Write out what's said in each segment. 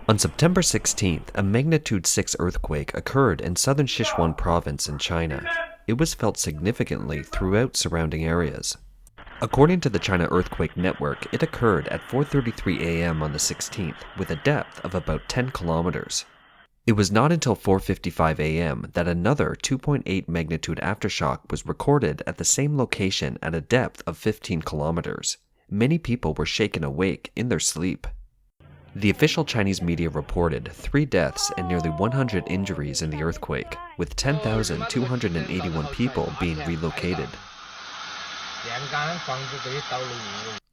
On September 16th, a magnitude 6 earthquake occurred in southern Sichuan Province in China. It was felt significantly throughout surrounding areas. According to the China Earthquake Network, it occurred at 4:33 a.m. on the 16th with a depth of about 10 kilometers. It was not until 4:55 a.m. that another 2.8 magnitude aftershock was recorded at the same location at a depth of 15 kilometers. Many people were shaken awake in their sleep. The official Chinese media reported 3 deaths and nearly 100 injuries in the earthquake, with 10,281 people being relocated.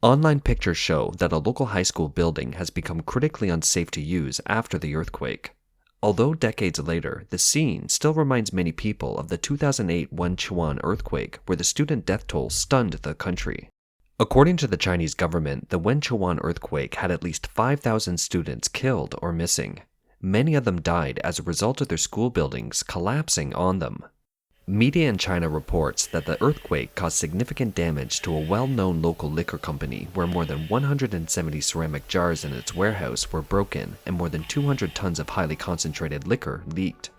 Online pictures show that a local high school building has become critically unsafe to use after the earthquake. Although decades later, the scene still reminds many people of the 2008 Sichuan earthquake where the student death toll stunned the country. According to the Chinese government, the Sichuan earthquake had at least 5,000 students killed or missing. Many of them died as a result of their school buildings collapsing on them. Media in China reports that the earthquake caused significant damage to a well-known local liquor company where more than 170 ceramic jars in its warehouse were broken and more than 200 tons of highly concentrated liquor leaked.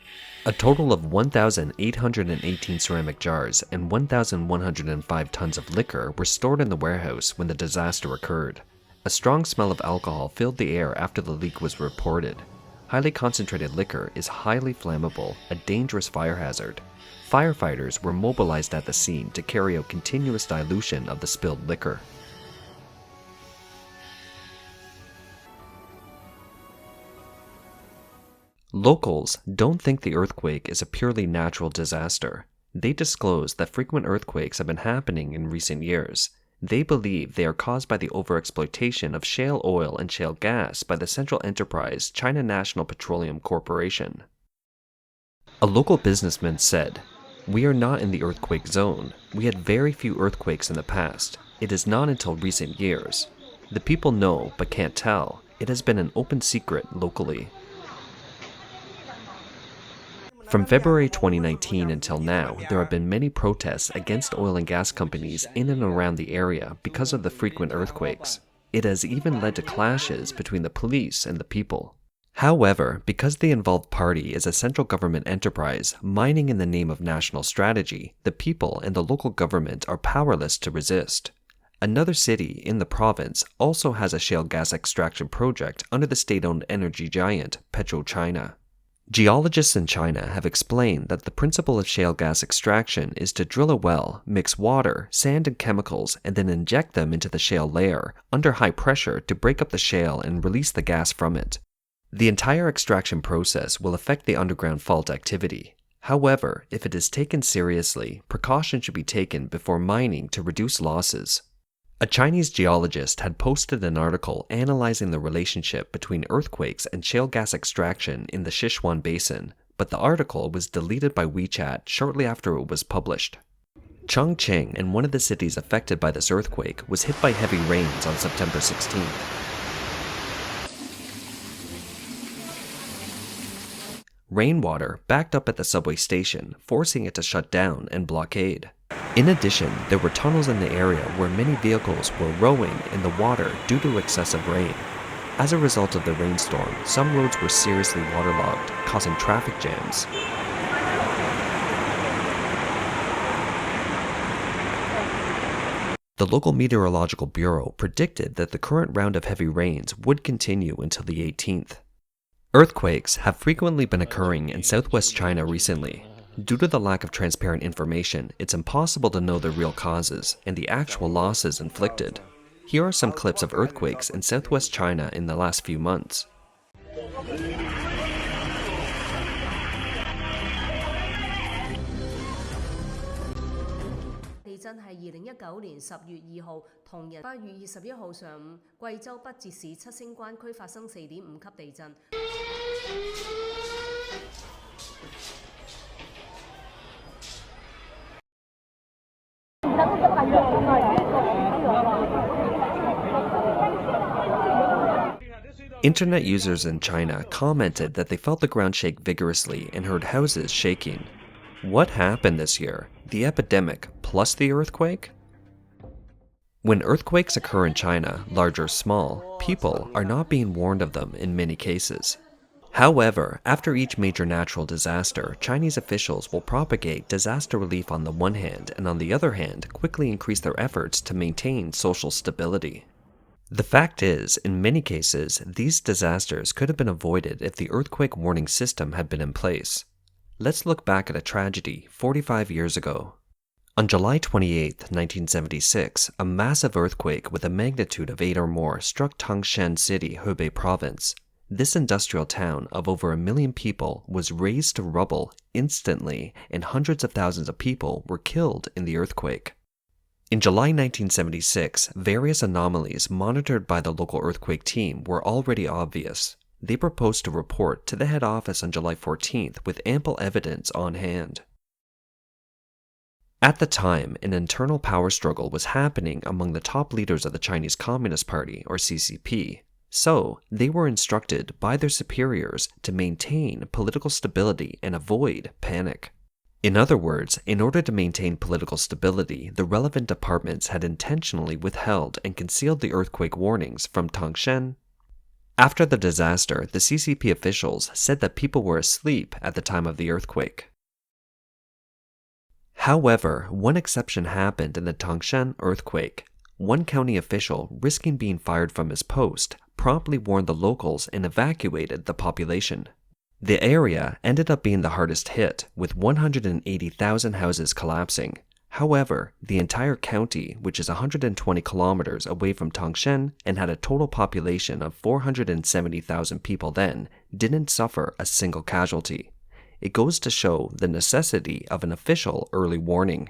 A total of 1,818 ceramic jars and 1,105 tons of liquor were stored in the warehouse when the disaster occurred. A strong smell of alcohol filled the air after the leak was reported. Highly concentrated liquor is highly flammable, a dangerous fire hazard. Firefighters were mobilized at the scene to carry out continuous dilution of the spilled liquor. Locals don't think the earthquake is a purely natural disaster. They disclose that frequent earthquakes have been happening in recent years. They believe they are caused by the over-exploitation of shale oil and shale gas by the central enterprise China National Petroleum Corporation. A local businessman said, "We are not in the earthquake zone. We had very few earthquakes in the past. It is not until recent years. The people know but can't tell. It has been an open secret locally." From February 2019 until now, there have been many protests against oil and gas companies in and around the area because of the frequent earthquakes. It has even led to clashes between the police and the people. However, because the involved party is a central government enterprise mining in the name of national strategy, the people and the local government are powerless to resist. Another city in the province also has a shale gas extraction project under the state-owned energy giant PetroChina. Geologists in China have explained that the principle of shale gas extraction is to drill a well, mix water, sand, and chemicals, and then inject them into the shale layer under high pressure to break up the shale and release the gas from it. The entire extraction process will affect the underground fault activity. However, if it is taken seriously, precaution should be taken before mining to reduce losses. A Chinese geologist had posted an article analyzing the relationship between earthquakes and shale gas extraction in the Sichuan Basin, but the article was deleted by WeChat shortly after it was published. Chongqing, and one of the cities affected by this earthquake, was hit by heavy rains on September 16th. Rainwater backed up at the subway station, forcing it to shut down and blockade. In addition, there were tunnels in the area where many vehicles were rowing in the water due to excessive rain. As a result of the rainstorm, some roads were seriously waterlogged, causing traffic jams. The local meteorological bureau predicted that the current round of heavy rains would continue until the 18th. Earthquakes have frequently been occurring in southwest China recently. Due to the lack of transparent information, it's impossible to know the real causes and the actual losses inflicted. Here are some clips of earthquakes in southwest China in the last few months. 地震係2019年10月2號同日8月21號上午，貴州北浙市七星關區發生4.5級地震。Internet users in China commented that they felt the ground shake vigorously and heard houses shaking. What happened this year? The epidemic plus the earthquake? When earthquakes occur in China, large or small, people are not being warned of them in many cases. However, after each major natural disaster, Chinese officials will propagate disaster relief on the one hand, and on the other hand, quickly increase their efforts to maintain social stability. The fact is, in many cases, these disasters could have been avoided if the earthquake warning system had been in place. Let's look back at a tragedy 45 years ago. On July 28, 1976, a massive earthquake with a magnitude of 8 or more struck Tangshan City, Hebei Province. This industrial town of over 1 million people was razed to rubble instantly, and hundreds of thousands of people were killed in the earthquake. In July 1976, various anomalies monitored by the local earthquake team were already obvious. They proposed to report to the head office on July 14th with ample evidence on hand. At the time, an internal power struggle was happening among the top leaders of the Chinese Communist Party, or CCP. So, they were instructed by their superiors to maintain political stability and avoid panic. In other words, in order to maintain political stability, the relevant departments had intentionally withheld and concealed the earthquake warnings from Tangshan. After the disaster, the CCP officials said that people were asleep at the time of the earthquake. However, one exception happened in the Tangshan earthquake. One county official, risking being fired from his post, promptly warned the locals and evacuated the population. The area ended up being the hardest hit, with 180,000 houses collapsing. However, the entire county, which is 120 kilometers away from Tangshan and had a total population of 470,000 people then, didn't suffer a single casualty. It goes to show the necessity of an official early warning.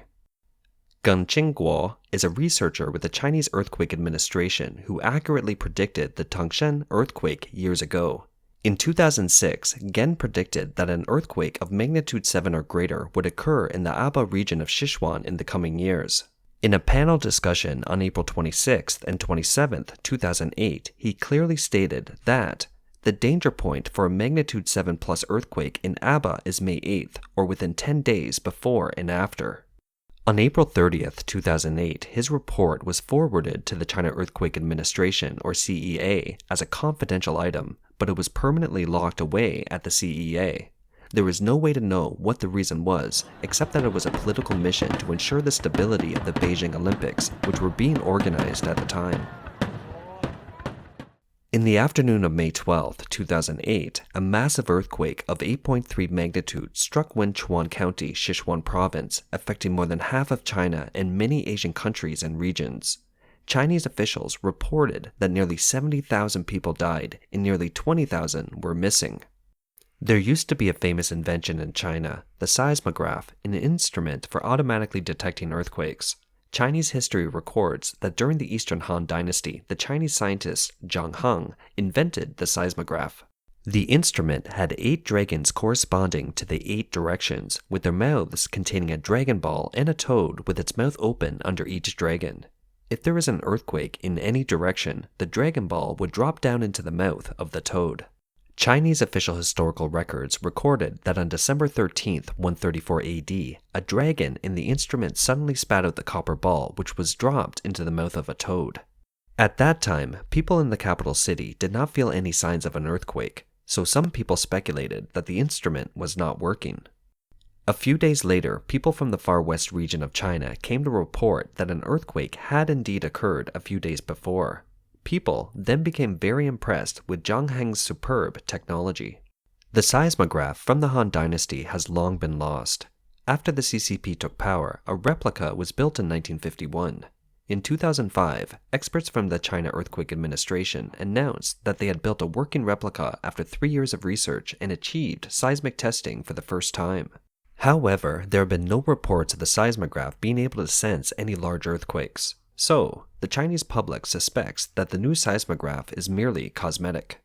Geng Qingguo is a researcher with the Chinese Earthquake Administration who accurately predicted the Tangshan earthquake years ago. In 2006, Gen predicted that an earthquake of magnitude 7 or greater would occur in the Aba region of Sichuan in the coming years. In a panel discussion on April 26th and 27th, 2008, he clearly stated that the danger point for a magnitude 7 plus earthquake in Aba is May 8th, or within 10 days before and after. On April 30th, 2008, his report was forwarded to the China Earthquake Administration, or CEA, as a confidential item, but it was permanently locked away at the CEA. There was no way to know what the reason was, except that it was a political mission to ensure the stability of the Beijing Olympics, which were being organized at the time. In the afternoon of May 12, 2008, a massive earthquake of 8.3 magnitude struck Wenchuan County, Sichuan Province, affecting more than half of China and many Asian countries and regions. Chinese officials reported that nearly 70,000 people died and nearly 20,000 were missing. There used to be a famous invention in China, the seismograph, an instrument for automatically detecting earthquakes. Chinese history records that during the Eastern Han Dynasty, the Chinese scientist Zhang Heng invented the seismograph. The instrument had 8 dragons corresponding to the 8 directions, with their mouths containing a dragon ball and a toad with its mouth open under each dragon. If there was an earthquake in any direction, the dragon ball would drop down into the mouth of the toad. Chinese official historical records recorded that on December 13, 134 AD, a dragon in the instrument suddenly spat out the copper ball, which was dropped into the mouth of a toad. At that time, people in the capital city did not feel any signs of an earthquake, so some people speculated that the instrument was not working. A few days later, people from the far west region of China came to report that an earthquake had indeed occurred a few days before. People then became very impressed with Zhang Heng's superb technology. The seismograph from the Han Dynasty has long been lost. After the CCP took power, a replica was built in 1951. In 2005, experts from the China Earthquake Administration announced that they had built a working replica after 3 years of research and achieved seismic testing for the first time. However, there have been no reports of the seismograph being able to sense any large earthquakes. So, the Chinese public suspects that the new seismograph is merely cosmetic.